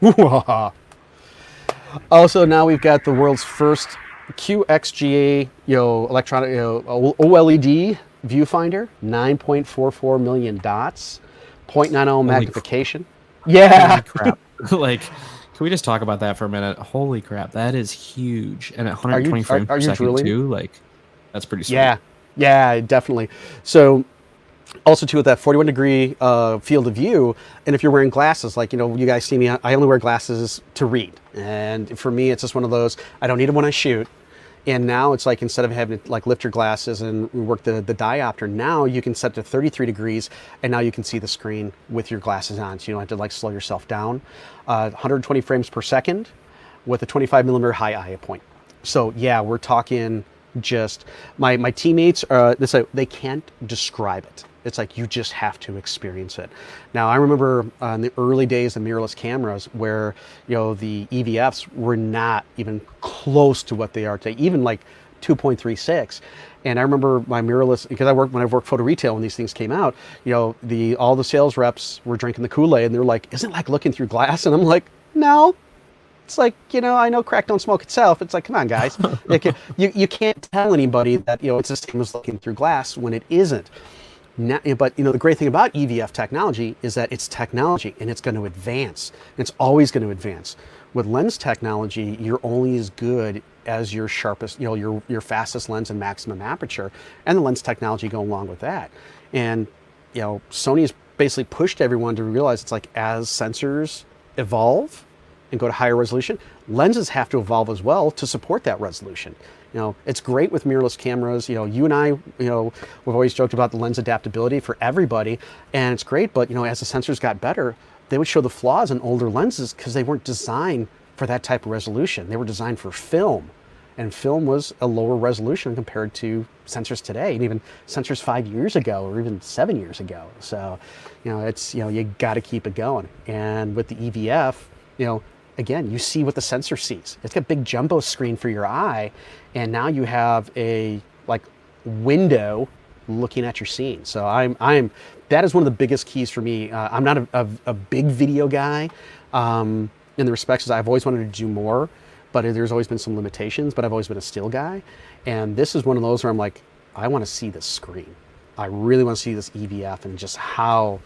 Also, now we've got the world's first QXGA, electronic, OLED viewfinder, 9.44 million dots, 0.90 magnification. Yeah. Holy crap! Like, can we just talk about that for a minute? Holy crap, that is huge, and at 120 frames per second drooling? too. Like, that's pretty sweet. Yeah, definitely. So. Also, too, with that 41-degree field of view, and if you're wearing glasses, like, you guys see me, I only wear glasses to read. And for me, it's just one of those, I don't need them when I shoot. And now it's like, instead of having to like lift your glasses and work the diopter, now you can set to 33 degrees, and now you can see the screen with your glasses on. So you don't have to like slow yourself down. 120 frames per second with a 25 millimeter high eye point. So yeah, we're talking just, my teammates, they can't describe it. It's like, you just have to experience it. Now, I remember in the early days of mirrorless cameras where, the EVFs were not even close to what they are today, even like 2.36. And I remember my mirrorless, because when I worked photo retail when these things came out, all the sales reps were drinking the Kool-Aid, and they're like, isn't it like looking through glass? And I'm like, no. It's like, I know crack don't smoke itself. It's like, come on, guys. You can't tell anybody that, it's the same as looking through glass when it isn't. Now, but the great thing about EVF technology is that it's technology, and it's going to advance. It's always going to advance. With lens technology, you're only as good as your sharpest, your fastest lens and maximum aperture, and the lens technology go along with that. And Sony has basically pushed everyone to realize it's like, as sensors evolve and go to higher resolution, lenses have to evolve as well to support that resolution. It's great with mirrorless cameras. You and I, we've always joked about the lens adaptability for everybody, and it's great. But as the sensors got better, they would show the flaws in older lenses because they weren't designed for that type of resolution. They were designed for film, and film was a lower resolution compared to sensors today, and even sensors 5 years ago, or even 7 years ago. So, it's you got to keep it going. And with the EVF, again, you see what the sensor sees. It's got a big jumbo screen for your eye, and now you have a window looking at your scene. So that is one of the biggest keys for me. I'm not a big video guy in the respects that I've always wanted to do more, but there's always been some limitations, but I've always been a still guy. And this is one of those where I'm like, I want to see this screen. I really want to see this EVF and just how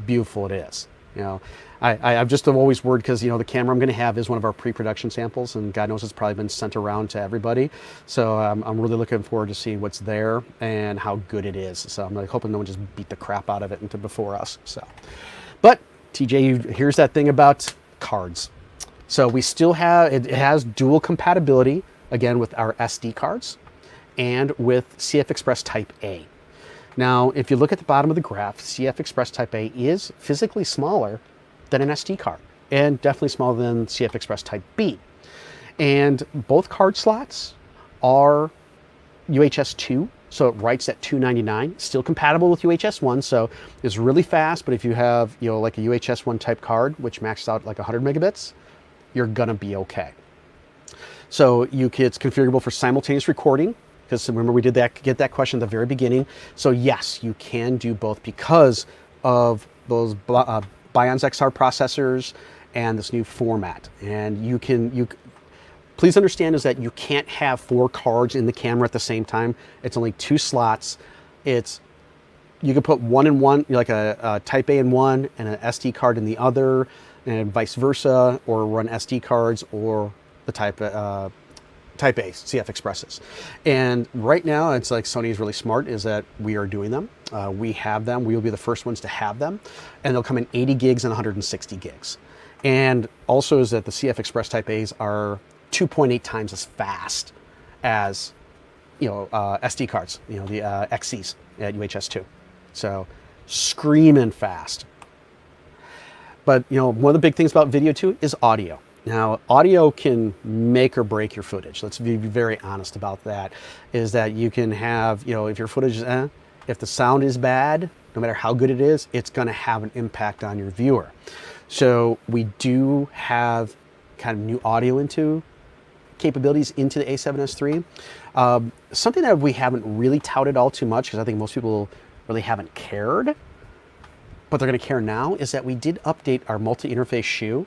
beautiful it is. I've just always worried because, the camera I'm going to have is one of our pre-production samples, and God knows it's probably been sent around to everybody. So I'm really looking forward to seeing what's there and how good it is. So I'm like hoping no one just beat the crap out of it into before us. So, but TJ, here's that thing about cards. So we still have, it has dual compatibility, again, with our SD cards and with CF Express Type A. Now, if you look at the bottom of the graph, CF Express Type A is physically smaller than an SD card, and definitely smaller than CF Express Type B. And both card slots are UHS 2, so it writes at 299, still compatible with UHS 1, so it's really fast. But if you have, like a UHS 1 type card, which maxes out like 100 megabits, you're gonna be okay. So it's configurable for simultaneous recording, because remember we did get that question at the very beginning. So yes, you can do both because of those Bion's XR processors and this new format. And please understand is that you can't have 4 cards in the camera at the same time. It's only 2 slots. You can put one in one, like a Type A in one and an SD card in the other, and vice versa, or run SD cards or the Type A CF Expresses. And right now, it's like Sony is really smart, is that we are doing them. We have them. We will be the first ones to have them. And they'll come in 80 gigs and 160 gigs. And also is that the CF Express Type A's are 2.8 times as fast as SD cards, the XCs at UHS 2. So screaming fast. But one of the big things about video too is audio. Now, audio can make or break your footage. Let's be very honest about that. Is that you can have, if your footage is if the sound is bad, no matter how good it is, it's going to have an impact on your viewer. So we do have kind of new audio capabilities into the A7S III. Something that we haven't really touted all too much, because I think most people really haven't cared, but they're going to care now, is that we did update our multi-interface shoe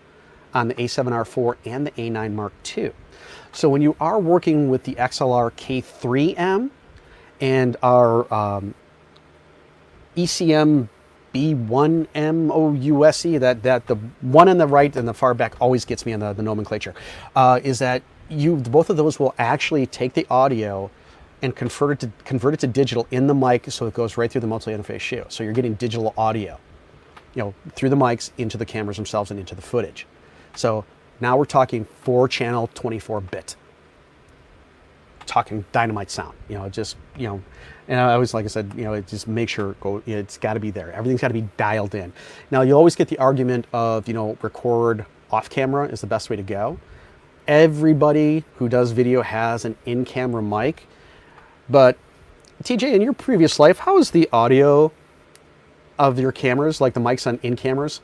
on the A7R IV and the A9 Mark II. So when you are working with the XLR K3M and our ECM B1MOUSE, that the one on the right and the far back always gets me on the nomenclature, is that both of those will actually take the audio and convert it to digital in the mic, so it goes right through the multi-interface shoe. So you're getting digital audio, through the mics into the cameras themselves and into the footage. So now we're talking 4-channel, 24-bit. Talking dynamite sound, and I always, like I said, just make sure it's got to be there. Everything's got to be dialed in. Now, you always get the argument of, record off camera is the best way to go. Everybody who does video has an in-camera mic, but TJ, in your previous life, how is the audio of your cameras, like the mics on in cameras,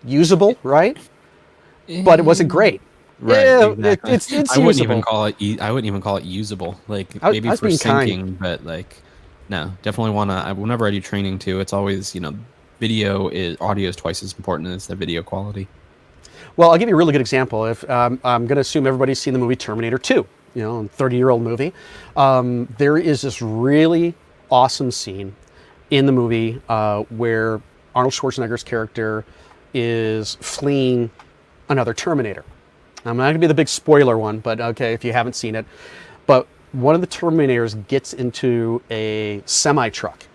usable, right? But it wasn't great. Right. Yeah, exactly. it's I wouldn't usable. even call it. I wouldn't even call it usable. Like I maybe was for being syncing, kind. but no. Definitely wanna. Whenever I do training too, it's always audio is twice as important as the video quality. Well, I'll give you a really good example. If I'm going to assume everybody's seen the movie Terminator 2, a 30-year-old movie. There is this really awesome scene in the movie where Arnold Schwarzenegger's character is fleeing another Terminator. I'm not going to be the big spoiler one, but okay, if you haven't seen it. But one of the Terminators gets into a semi-truck,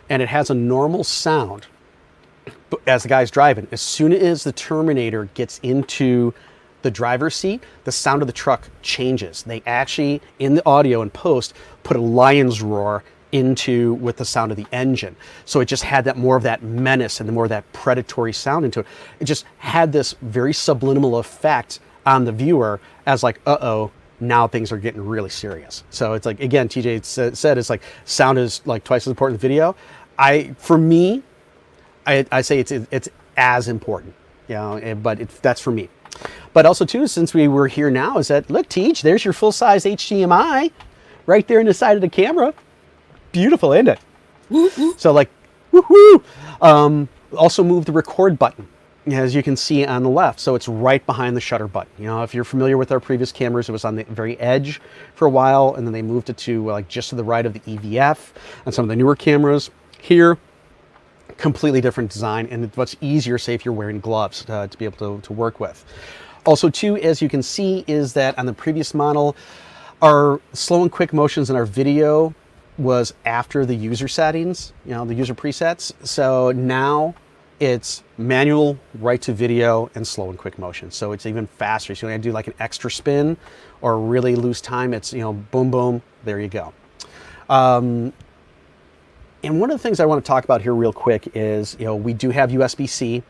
and it has a normal sound as the guy's driving. As soon as the Terminator gets into the driver's seat, the sound of the truck changes. They actually, in the audio and post, put a lion's roar with the sound of the engine. So it just had more of that menace and more of that predatory sound into it. It just had this very subliminal effect on the viewer as like, uh-oh, now things are getting really serious. So it's like, again, TJ said, it's like sound is like twice as important as video. For me, I say it's as important, but that's for me. But also too, since we were here now, is that, look, Teach, there's your full-size HDMI right there in the side of the camera. Beautiful, isn't it? Woo-hoo. So like, woohoo! Also move the record button, as you can see on the left. So it's right behind the shutter button. If you're familiar with our previous cameras, it was on the very edge for a while, and then they moved it to like just to the right of the EVF on some of the newer cameras. Here, completely different design, and it's much easier, say, if you're wearing gloves to be able to work with. Also too, as you can see, is that on the previous model, our slow and quick motions in our video was after the user settings, the user presets. So now it's manual, right to video, and slow and quick motion. So it's even faster. So you want to do like an extra spin or really lose time, it's, boom, boom, there you go. And one of the things I want to talk about here real quick is, we do have USB-C.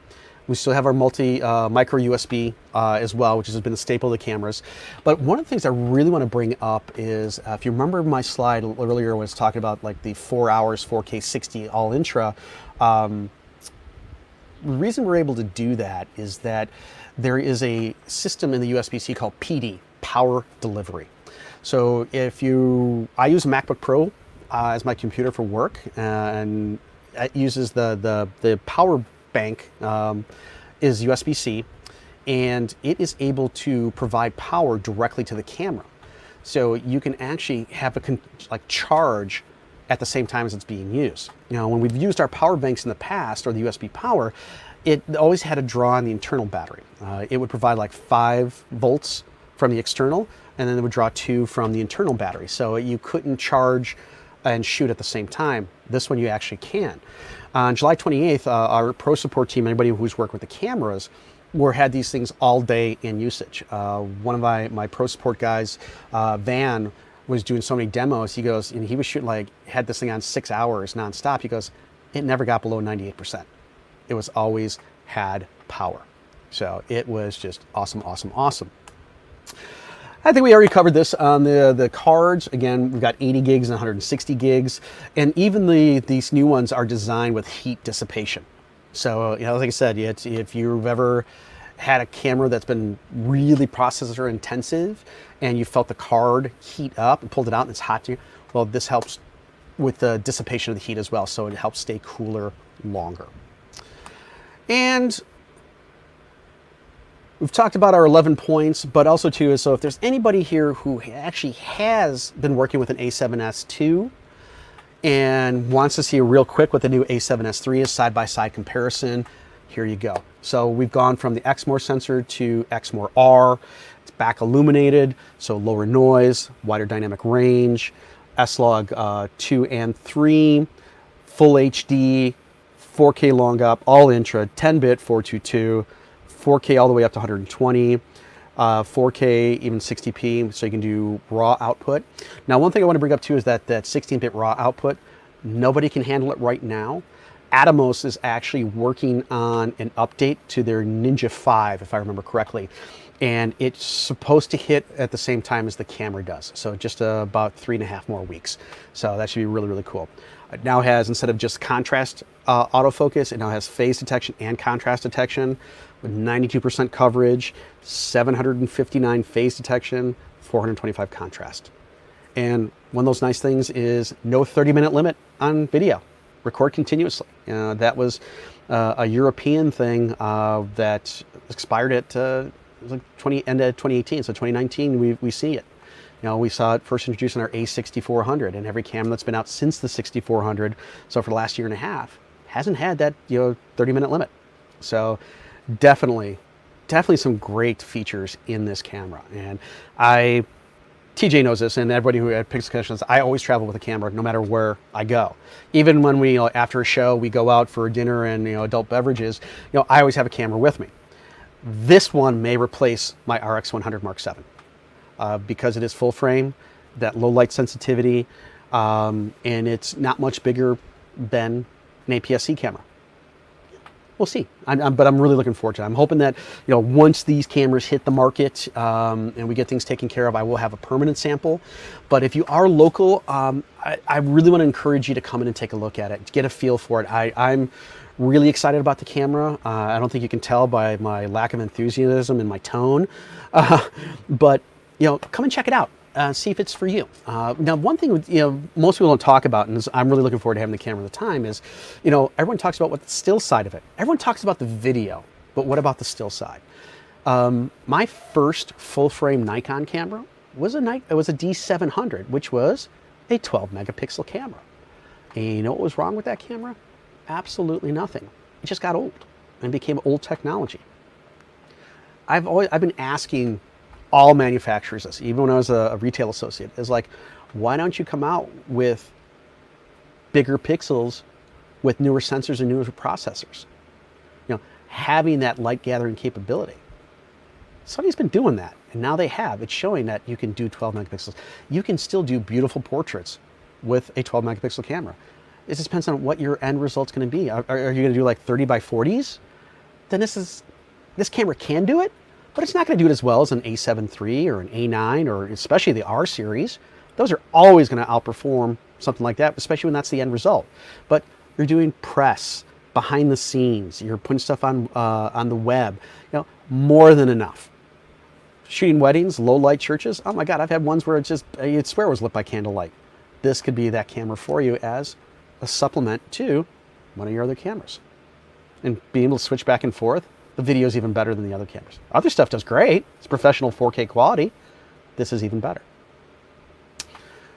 We still have our micro USB as well, which has been a staple of the cameras. But one of the things I really want to bring up is, if you remember my slide earlier, when I was talking about like the 4 hours, 4K 60 all intra, the reason we're able to do that is that there is a system in the USB-C called PD, power delivery. So I use a MacBook Pro as my computer for work, and it uses the power bank is USB-C, and it is able to provide power directly to the camera. So you can actually have a charge at the same time as it's being used. When we've used our power banks in the past, or the USB power, it always had to draw on the internal battery. It would provide like 5 volts from the external, and then it would draw 2 from the internal battery. So you couldn't charge and shoot at the same time. This one you actually can. On July 28th, our pro support team, anybody who's worked with the cameras, had these things all day in usage. One of my pro support guys, Van, was doing so many demos. He goes, and he was shooting had this thing on 6 hours nonstop. He goes, it never got below 98%. It was always had power. So it was just awesome, awesome, awesome. I think we already covered this on the cards. Again, we've got 80 gigs and 160 gigs. And even these new ones are designed with heat dissipation. So, you know, like I said, if you've ever had a camera that's been really processor intensive and you felt the card heat up and pulled it out and it's hot to you, well, this helps with the dissipation of the heat as well. So it helps stay cooler longer. And we've talked about our 11 points, but also too, so if there's anybody here who actually has been working with an A7S II and wants to see real quick what the new A7S III is, side-by-side comparison, here you go. So we've gone from the Exmor sensor to Exmor R. It's back illuminated, so lower noise, wider dynamic range, S-Log 2 and 3, full HD, 4K long up, all intra, 10-bit 422, 4K all the way up to 120, 4K even 60p, so you can do raw output. Now, one thing I want to bring up too is that 16-bit raw output, nobody can handle it right now. Atomos is actually working on an update to their Ninja 5, if I remember correctly. And it's supposed to hit at the same time as the camera does. So just about 3.5 more weeks. So that should be really, really cool. It now has, instead of just contrast autofocus, it now has phase detection and contrast detection with 92% coverage, 759 phase detection, 425 contrast. And one of those nice things is no 30-minute limit on video. Record continuously. That was a European thing that expired at end of 2018. So 2019, we see it. You know, we saw it first introduced in our A6400, and every camera that's been out since the 6400, so for the last year and a half, hasn't had that 30-minute limit. So definitely some great features in this camera. And TJ knows this, and everybody who at Pixel Connections, I always travel with a camera no matter where I go. Even when we, after a show, we go out for dinner and adult beverages, I always have a camera with me. This one may replace my RX100 Mark VII because it is full frame, that low light sensitivity, and it's not much bigger than an APS-C camera. We'll see, but I'm really looking forward to it. I'm hoping that once these cameras hit the market and we get things taken care of, I will have a permanent sample. But if you are local, I really want to encourage you to come in and take a look at it, to get a feel for it. I'm really excited about the camera. I don't think you can tell by my lack of enthusiasm and my tone, but come and check it out. See if it's for you. Now, one thing most people don't talk about, and I'm really looking forward to having the camera at the time, is everyone talks about what the still side of it. Everyone talks about the video, but what about the still side? My first full frame Nikon camera was a D700, which was a 12 megapixel camera. And you know what was wrong with that camera? Absolutely nothing. It just got old and became old technology. I've been asking all manufacturers this, even when I was a retail associate, is like, why don't you come out with bigger pixels with newer sensors and newer processors? Having that light gathering capability. Sony's been doing that, and now they have. It's showing that you can do 12 megapixels. You can still do beautiful portraits with a 12 megapixel camera. It just depends on what your end result's going to be. Are you going to do like 30 by 40s? Then this camera can do it, but it's not going to do it as well as an A7 III or an A9 or especially the R series. Those are always going to outperform something like that, especially when that's the end result. But you're doing press, behind the scenes, you're putting stuff on the web, more than enough. Shooting weddings, low light churches, oh my God, I've had ones where you'd swear it was lit by candlelight. This could be that camera for you as a supplement to one of your other cameras. And being able to switch back and forth, the video is even better than the other cameras. Other stuff does great. It's professional 4K quality. This is even better.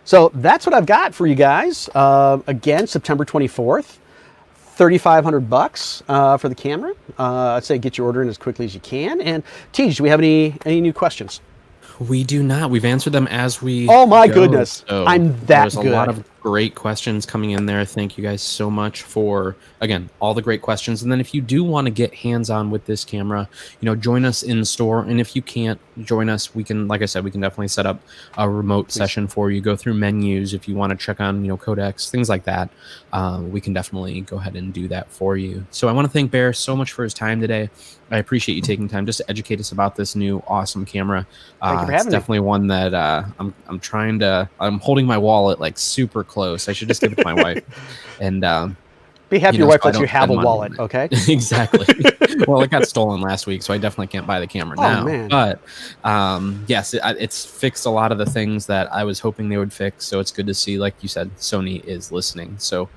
So that's what I've got for you guys. Again, September 24th, $3,500 for the camera. I'd say get your order in as quickly as you can. And Tej, do we have any new questions? We do not. We've answered them as we Oh my go, goodness. so I'm that there's good. A lot of great questions coming in there. Thank you guys so much for, again, all the great questions. And then if you do want to get hands-on with this camera, join us in store. And if you can't join us, we can, like I said, we can definitely set up a remote session for you, go through menus. If you want to check on, codecs, things like that, we can definitely go ahead and do that for you. So I want to thank Barrett so much for his time today. I appreciate you taking time just to educate us about this new awesome camera. Thank you for It's having me. definitely one that I'm holding my wallet like super close. I should just give it to my wife. And be happy your wife lets you have a wallet, okay? Exactly. Well, it got stolen last week, so I definitely can't buy the camera now. Man. But yes, it's fixed a lot of the things that I was hoping they would fix. So it's good to see, like you said, Sony is listening. So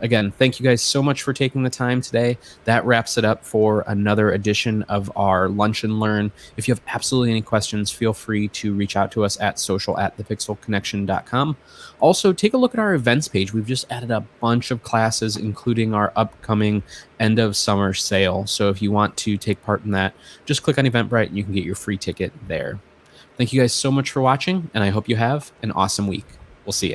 again, thank you guys so much for taking the time today. That wraps it up for another edition of our Lunch and Learn. If you have absolutely any questions, feel free to reach out to us at social@thepixelconnection.com. Also, take a look at our events page. We've just added a bunch of classes, including our upcoming end of summer sale. So if you want to take part in that, just click on Eventbrite and you can get your free ticket there. Thank you guys so much for watching, and I hope you have an awesome week. We'll see you.